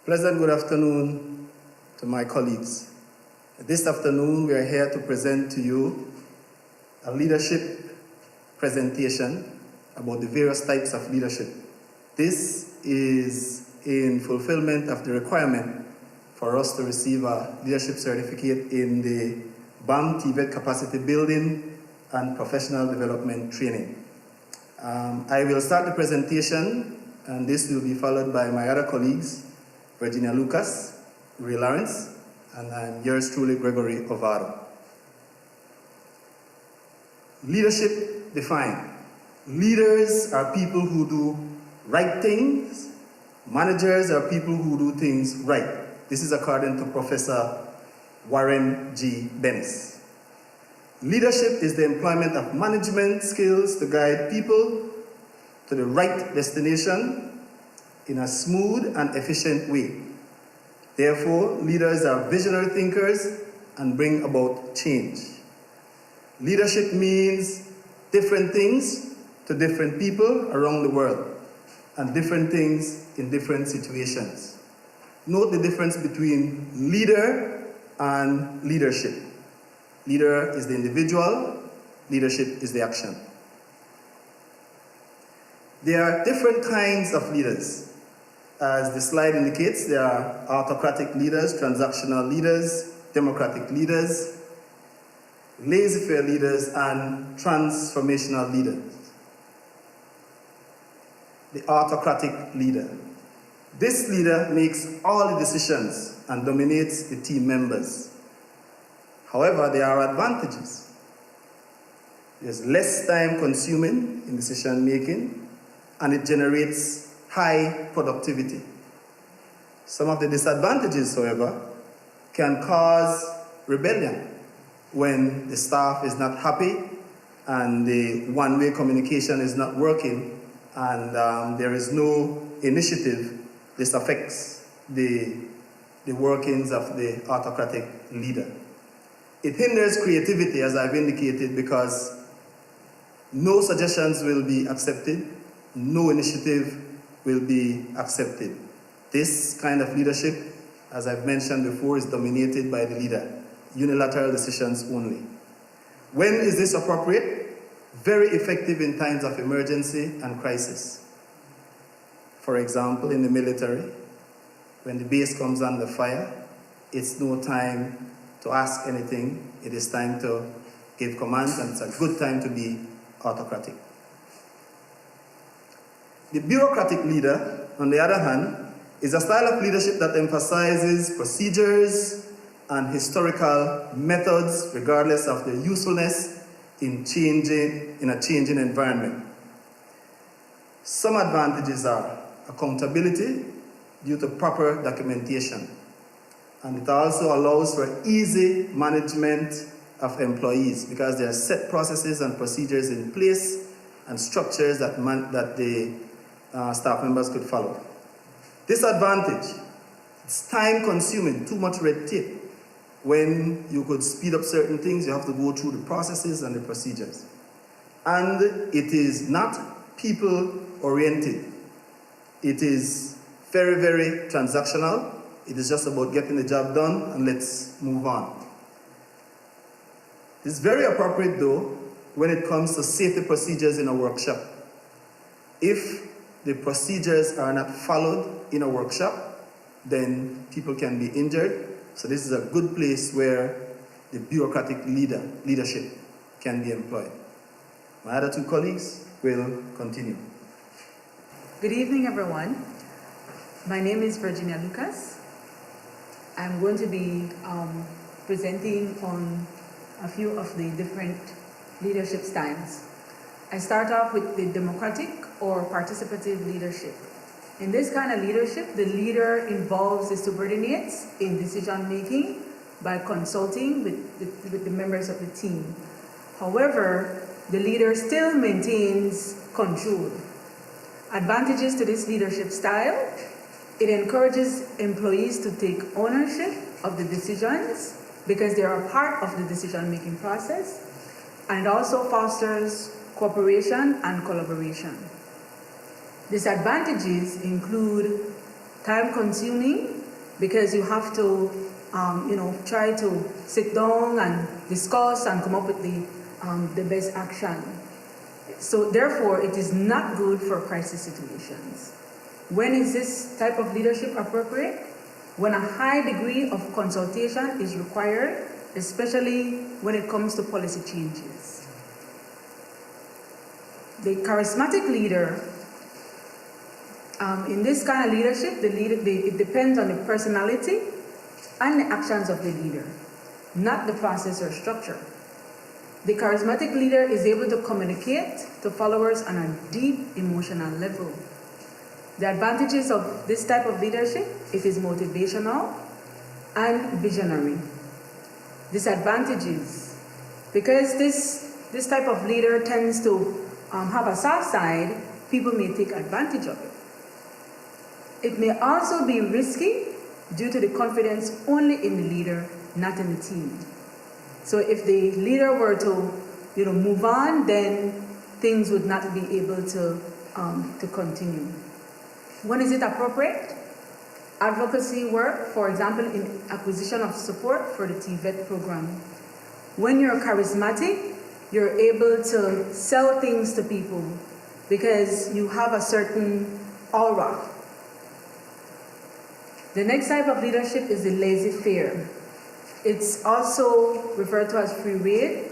Pleasant good afternoon to my colleagues. This afternoon, we are here to present to you a leadership presentation about the various types of leadership. This is in fulfillment of the requirement for us to receive a leadership certificate in the BAM TVET capacity building and professional development training. I will start the presentation, and this will be followed by my other colleagues, Virginia Lucas, Ray Lawrence, and I'm yours truly, Gregory Ovado. Leadership defined. Leaders are people who do right things. Managers are people who do things right. This is according to Professor Warren G. Bennis. Leadership is the employment of management skills to guide people to the right destination in a smooth and efficient way. Therefore, leaders are visionary thinkers and bring about change. Leadership means different things to different people around the world and different things in different situations. Note the difference between leader and leadership. Leader is the individual, leadership is the action. There are different kinds of leaders. As the slide indicates, there are autocratic leaders, transactional leaders, democratic leaders, laissez-faire leaders, and transformational leaders. The autocratic leader. This leader makes all the decisions and dominates the team members. However, there are advantages. There's less time consuming in decision making, and it generates high productivity. Some of the disadvantages, however, can cause rebellion when the staff is not happy and the one-way communication is not working and there is no initiative. This affects the workings of the autocratic leader. It hinders creativity, as I've indicated, because no suggestions will be accepted, no initiative will be accepted. This kind of leadership, as I've mentioned before, is dominated by the leader. Unilateral decisions only. When is this appropriate? Very effective in times of emergency and crisis. For example, in the military, when the base comes under fire, it's no time to ask anything. It is time to give commands, and it's a good time to be autocratic. The bureaucratic leader, on the other hand, is a style of leadership that emphasizes procedures and historical methods regardless of their usefulness in a changing environment. Some advantages are accountability due to proper documentation, and it also allows for easy management of employees because there are set processes and procedures in place and structures that the staff members could follow. Disadvantage, it's time consuming, too much red tape. When you could speed up certain things, you have to go through the processes and the procedures. And it is not people oriented. It is very, very transactional. It is just about getting the job done and let's move on. It's very appropriate though when it comes to safety procedures in a workshop. If the procedures are not followed in a workshop, then people can be injured. So this is a good place where the bureaucratic leadership can be employed. My other two colleagues will continue. Good evening, everyone. My name is Virginia Lucas. I'm going to be presenting on a few of the different leadership styles. I start off with the democratic or participative leadership. In this kind of leadership, the leader involves the subordinates in decision making by consulting with the members of the team. However, the leader still maintains control. Advantages to this leadership style: it encourages employees to take ownership of the decisions because they are a part of the decision-making process, and it also fosters cooperation and collaboration. Disadvantages include time-consuming because you have to, try to sit down and discuss and come up with the best action. So therefore, it is not good for crisis situations. When is this type of leadership appropriate? When a high degree of consultation is required, especially when it comes to policy changes. The charismatic leader, in this kind of leadership, it depends on the personality and the actions of the leader, not the process or structure. The charismatic leader is able to communicate to followers on a deep emotional level. The advantages of this type of leadership, it is motivational and visionary. Disadvantages, because this type of leader tends to have a soft side, people may take advantage of it. It may also be risky due to the confidence only in the leader, not in the team. So if the leader were to, move on, then things would not be able to continue. When is it appropriate? Advocacy work, for example, in acquisition of support for the TVET program. When you're charismatic, you're able to sell things to people because you have a certain aura. The next type of leadership is the laissez-faire. It's also referred to as free rein.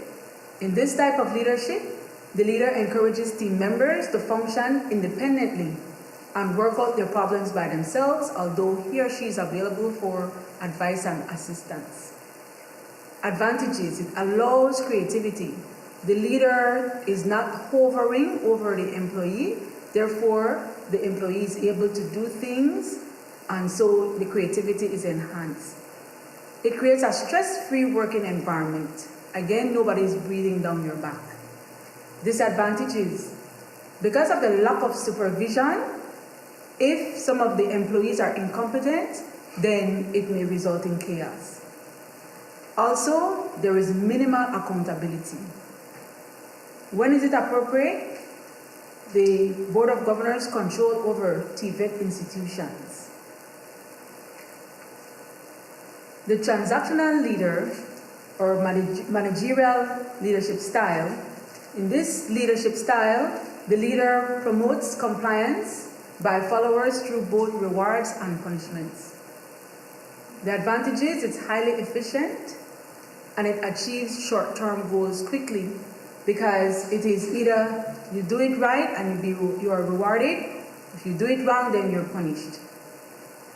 In this type of leadership, the leader encourages team members to function independently and work out their problems by themselves, although he or she is available for advice and assistance. Advantages, it allows creativity. The leader is not hovering over the employee, therefore the employee is able to do things, and so the creativity is enhanced. It creates a stress-free working environment. Again, nobody is breathing down your back. Disadvantages, because of the lack of supervision, if some of the employees are incompetent, then it may result in chaos. Also, there is minimal accountability. When is it appropriate? The Board of Governors control over TVET institutions. The transactional leader, or managerial leadership style, in this leadership style, the leader promotes compliance by followers through both rewards and punishments. The advantages, it's highly efficient and it achieves short-term goals quickly because it is either you do it right and you are rewarded, if you do it wrong, then you're punished.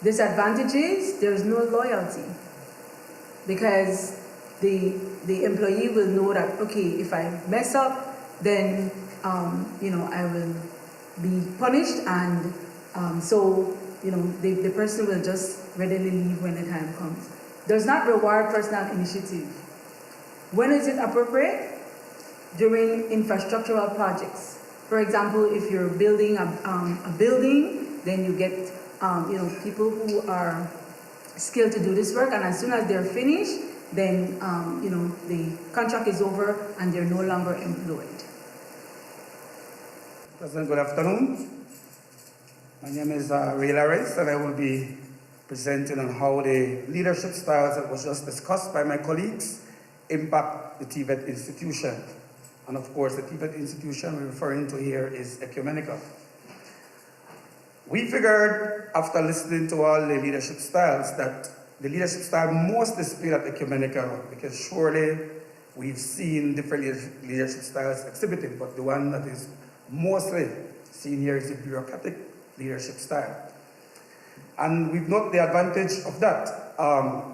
Disadvantages, there is no loyalty because the employee will know that, okay, if I mess up, then I will be punished, and the person will just readily leave when the time comes. Does not reward personal initiative. When is it appropriate? During infrastructural projects. For example, if you're building a building, then you get people who are skilled to do this work, and as soon as they're finished, then the contract is over and they're no longer employed. President, good afternoon. My name is Ray Lawrence, and I will be presenting on how the leadership styles that was just discussed by my colleagues impact the TVET institution. And of course, the TVET institution we're referring to here is ecumenical. We figured, after listening to all the leadership styles, that the leadership style most displayed at ecumenical, because surely we've seen different leadership styles exhibited, but the one that is mostly seen here is the bureaucratic leadership style. And we've noted the advantage of that.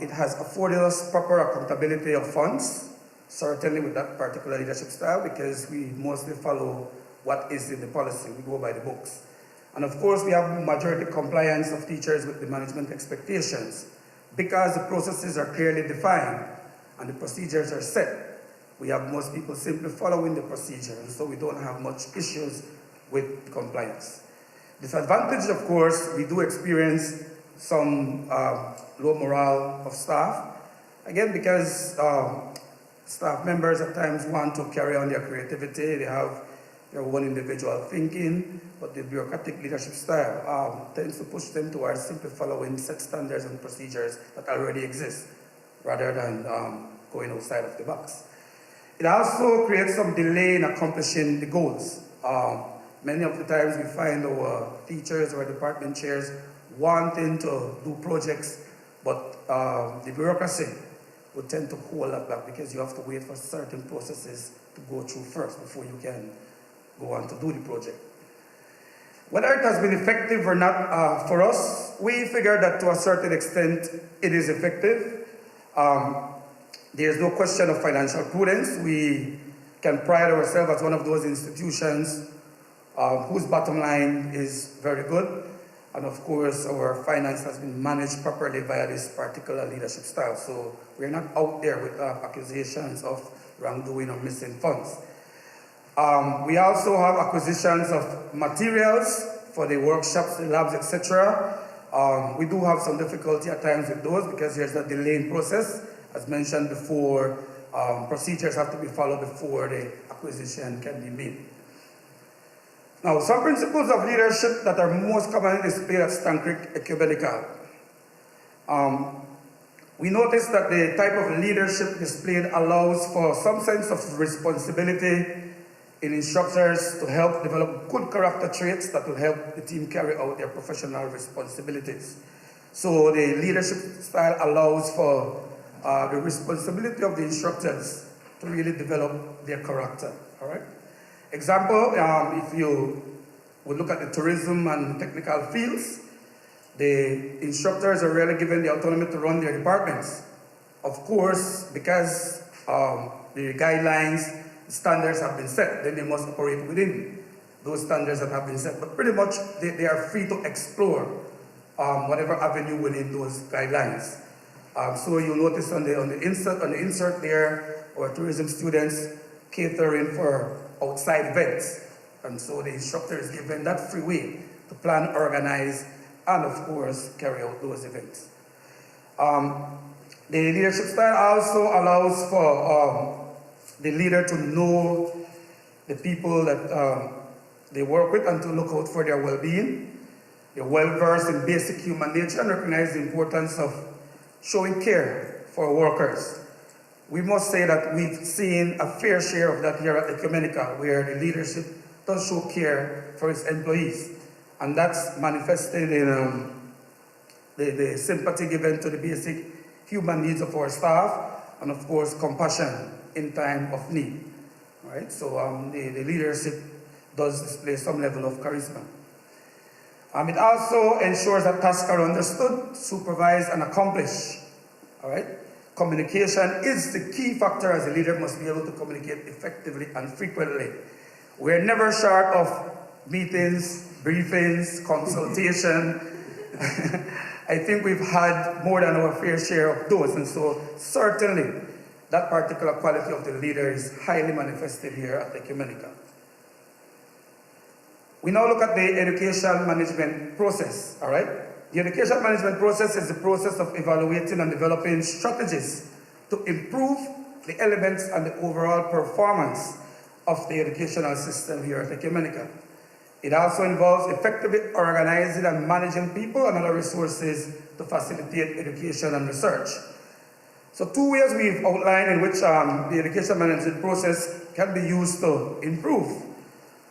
It has afforded us proper accountability of funds, certainly with that particular leadership style, because we mostly follow what is in the policy. We go by the books. And of course, we have majority compliance of teachers with the management expectations. Because the processes are clearly defined and the procedures are set, we have most people simply following the procedure, and so we don't have much issues with compliance. Disadvantage, of course, we do experience some low morale of staff, again because staff members at times want to carry on their creativity. They have their own individual thinking, but the bureaucratic leadership style tends to push them towards simply following set standards and procedures that already exist, rather than going outside of the box. It also creates some delay in accomplishing the goals. Many of the times we find our teachers or department chairs wanting to do projects, but the bureaucracy would tend to hold that back because you have to wait for certain processes to go through first before you can go on to do the project. Whether it has been effective or not for us, we figured that to a certain extent it is effective. There's no question of financial prudence. We can pride ourselves as one of those institutions whose bottom line is very good. And of course, our finance has been managed properly via this particular leadership style. So we're not out there with accusations of wrongdoing or missing funds. We also have acquisitions of materials for the workshops, the labs, etc. We do have some difficulty at times with those because there's a delaying process. As mentioned before, procedures have to be followed before the acquisition can be made. Now, some principles of leadership that are most commonly displayed at Stan Creek Ecumenical. We notice that the type of leadership displayed allows for some sense of responsibility in instructors to help develop good character traits that will help the team carry out their professional responsibilities. So the leadership style allows for the responsibility of the instructors to really develop their character, all right? Example, if you would look at the tourism and technical fields, the instructors are really given the autonomy to run their departments. Of course, because the guidelines, standards have been set, then they must operate within those standards that have been set. But pretty much, they are free to explore whatever avenue within those guidelines. So you'll notice on the insert there, our tourism students catering for outside events. And so the instructor is given that free way to plan, organize, and of course, carry out those events. The leadership style also allows for the leader to know the people that they work with and to look out for their well-being. They're well-versed in basic human nature and recognize the importance of showing care for workers. We must say that we've seen a fair share of that here at Ecumenical, where the leadership does show care for its employees. And that's manifested in the sympathy given to the basic human needs of our staff, and of course, compassion in time of need. Right? So the leadership does display some level of charisma. It also ensures that tasks are understood, supervised, and accomplished. All right? Communication is the key factor, as a leader must be able to communicate effectively and frequently. We're never short of meetings, briefings, consultation. I think we've had more than our fair share of those, and so certainly that particular quality of the leader is highly manifested here at the Ecumenical. We now look at the education management process, all right? The education management process is the process of evaluating and developing strategies to improve the elements and the overall performance of the educational system here at Ecumenical. It also involves effectively organizing and managing people and other resources to facilitate education and research. So 2 ways we've outlined in which the education management process can be used to improve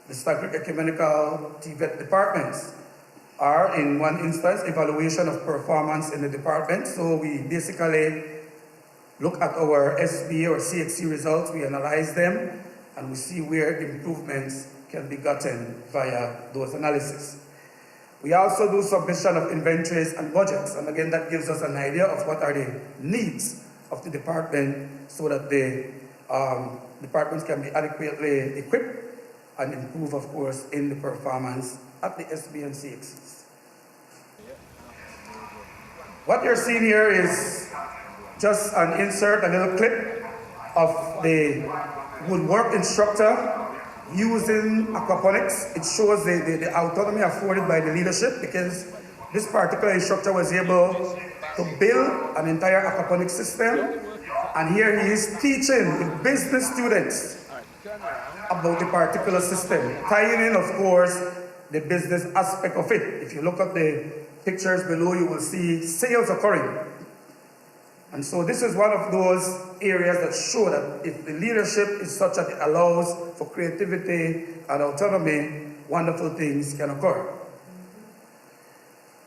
the Stan Creek Ecumenical TVET departments are, in one instance, evaluation of performance in the department. So we basically look at our SBA or CXC results, we analyze them, and we see where improvements can be gotten via those analyses. We also do submission of inventories and budgets, and again, that gives us an idea of what are the needs of the department so that the departments can be adequately equipped and improve, of course, in the performance at the SB and CXCs. What you're seeing here is just an insert, a little clip of the woodwork instructor using aquaponics. It shows the autonomy afforded by the leadership, because this particular instructor was able to build an entire aquaponics system, and here he is teaching the business students about the particular system, tying in, of course, the business aspect of it. If you look at the pictures below, you will see sales occurring. And so this is one of those areas that show that if the leadership is such that it allows for creativity and autonomy, wonderful things can occur.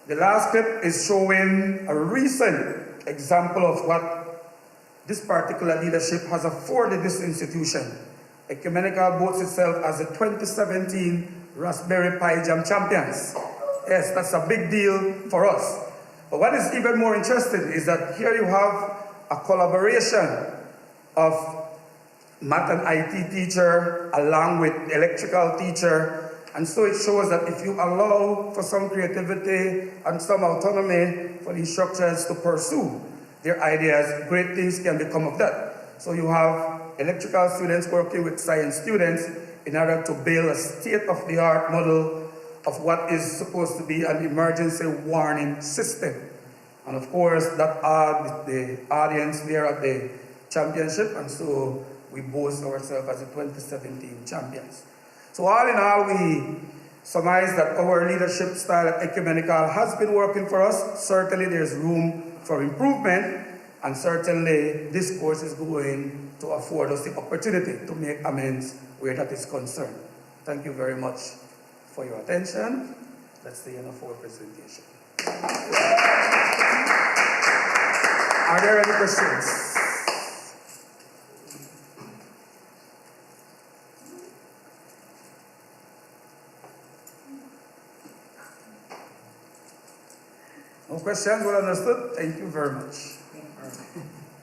The last clip is showing a recent example of what this particular leadership has afforded this institution. Ecumenical boasts itself as the 2017 Raspberry Pi Jam champions. Yes, that's a big deal for us. But what is even more interesting is that here you have a collaboration of math and IT teacher along with electrical teacher. And so it shows that if you allow for some creativity and some autonomy for the instructors to pursue their ideas, great things can become of that. So you have electrical students working with science students in order to build a state-of-the-art model of what is supposed to be an emergency warning system. And of course, that adds the audience there at the championship, and so we boast ourselves as the 2017 champions. So all in all, we surmise that our leadership style at Ecumenical has been working for us. Certainly there's room for improvement, and certainly this course is going to afford us the opportunity to make amends where that is concerned. Thank you very much for your attention. That's the end of our presentation. Are there any questions? No questions? Well understood. Thank you very much.